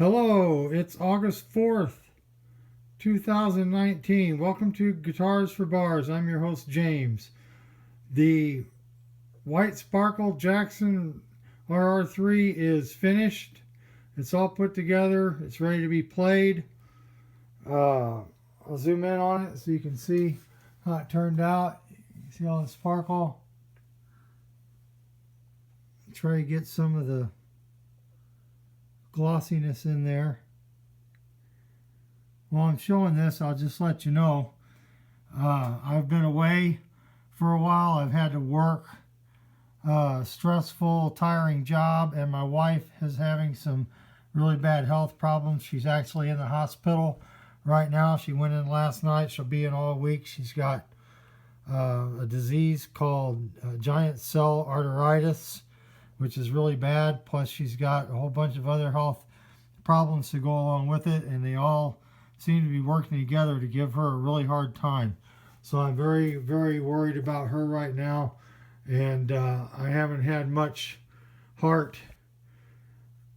Hello, it's August 4th, 2019. Welcome to Guitars for Bars. I'm your host, James. The White Sparkle Jackson RR3 is finished. It's all put together. It's ready to be played. I'll zoom in on it so you can see how it turned out. You see all the sparkle. Try to get some of the glossiness in there. While I'm showing this, I'll just let you know I've been away for a while. I've had to work a stressful, tiring job, and my wife is having some really bad health problems. She's actually in the hospital right now. She went in last night. She'll be in all week. She's got a disease called giant cell arteritis, which is really bad. Plus she's got a whole bunch of other health problems to go along with it, and they all seem to be working together to give her a really hard time. So I'm very, very worried about her right now, and I haven't had much heart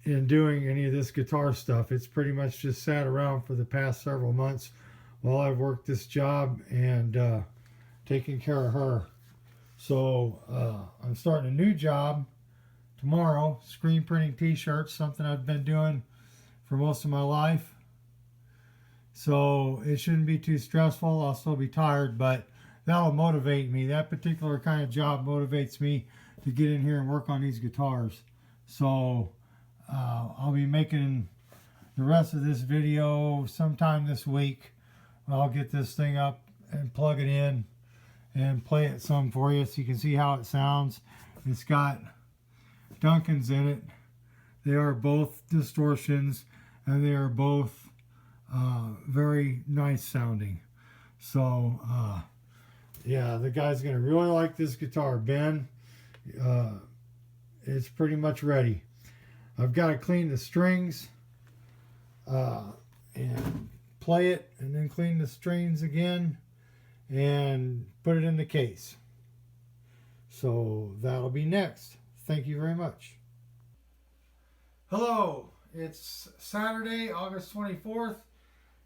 in doing any of this guitar stuff. It's pretty much just sat around for the past several months while I've worked this job and taking care of her. So I'm starting a new job tomorrow, screen printing t-shirts, something I've been doing for most of my life. So it shouldn't be too stressful. I'll still be tired, but that'll motivate me. That particular kind of job motivates me to get in here and work on these guitars. So I'll be making the rest of this video sometime this week. I'll get this thing up and plug it in and play it some for you so you can see how it sounds. It's got Duncans in it. They are both distortions, and they are both very nice sounding. So yeah, the guy's gonna really like this guitar. Ben, it's pretty much ready. I've got to clean the strings and play it, and then clean the strings again and put it in the case. So that'll be next. Thank you very much. Hello, it's Saturday, August 24th,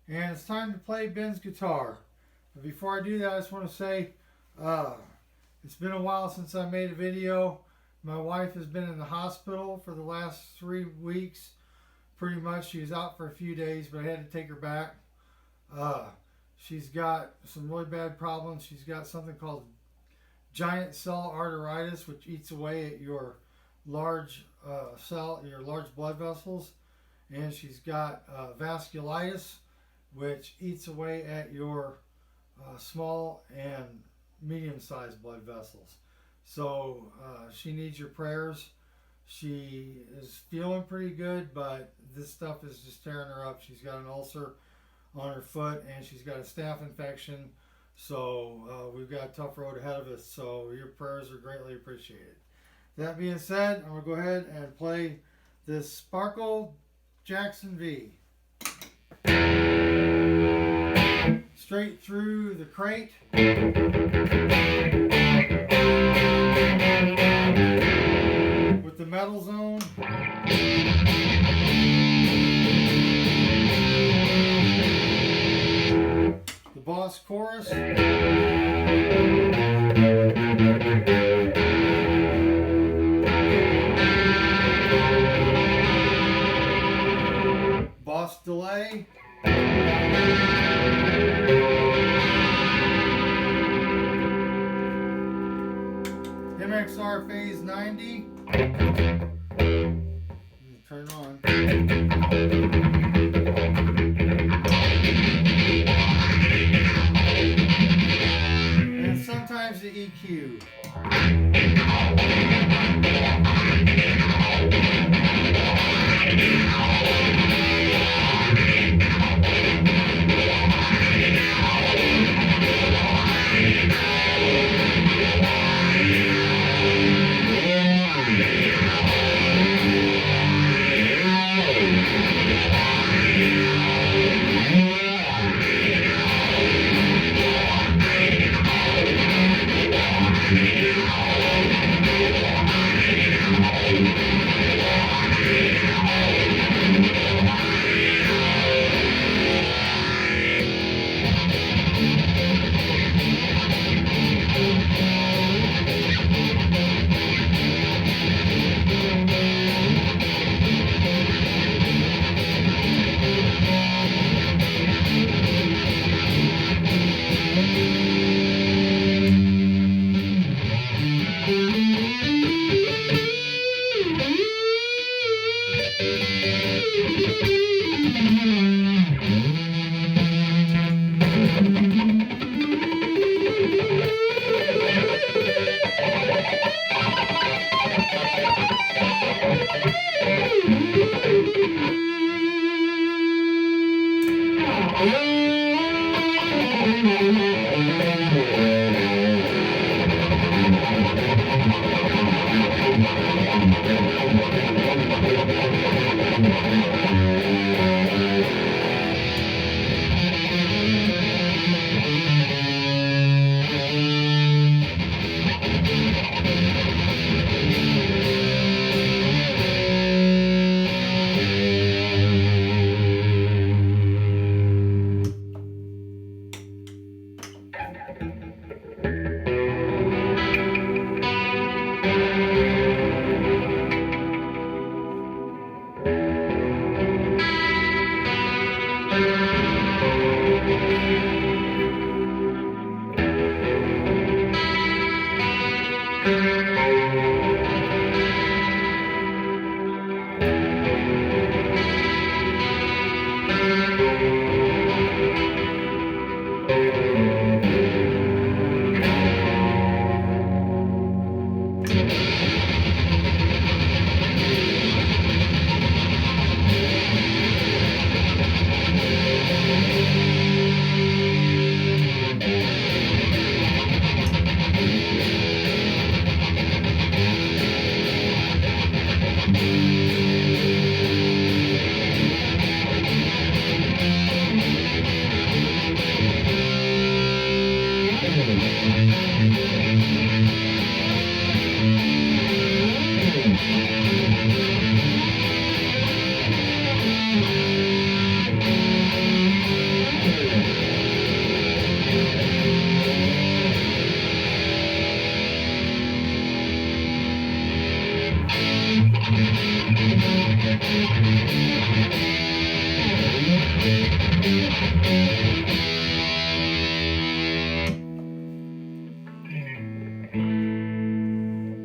and it's time to play Ben's guitar. But before I do that, I just want to say it's been a while since I made a video. My wife has been in the hospital for the last 3 weeks. Pretty much, she was out for a few days, but I had to take her back. She's got some really bad problems. She's got something called giant cell arteritis, which eats away at your large large blood vessels, and she's got vasculitis, which eats away at your small and medium-sized blood vessels. So she needs your prayers. She is feeling pretty good, but this stuff is just tearing her up. She's got an ulcer on her foot, and she's got a staph infection. So we've got a tough road ahead of us, so your prayers are greatly appreciated. That being said, I'm going to go ahead and play this Sparkle Jackson V. Straight through the crate. With the metal zone. The Boss chorus. Boss delay. MXR phase 90. Turn on. And sometimes the EQ.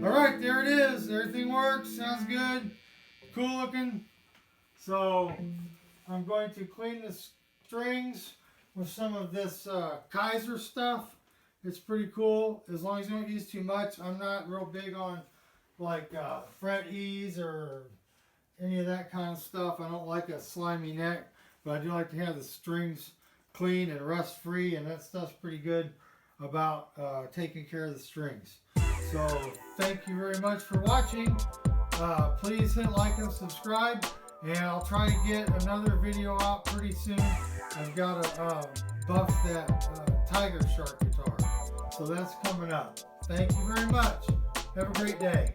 Alright, there it is. Everything works. Sounds good. Cool looking. So I'm going to clean the strings with some of this Kaiser stuff. It's pretty cool. As long as you don't use too much. I'm not real big on like fret ease or any of that kind of stuff. I don't like a slimy neck, but I do like to have the strings clean and rust free, and that stuff's pretty good about taking care of the strings. So thank you very much for watching. Please hit like and subscribe, and I'll try to get another video out pretty soon. I've got to buff that Tiger Shark guitar, so that's coming up. Thank you very much. Have a great day.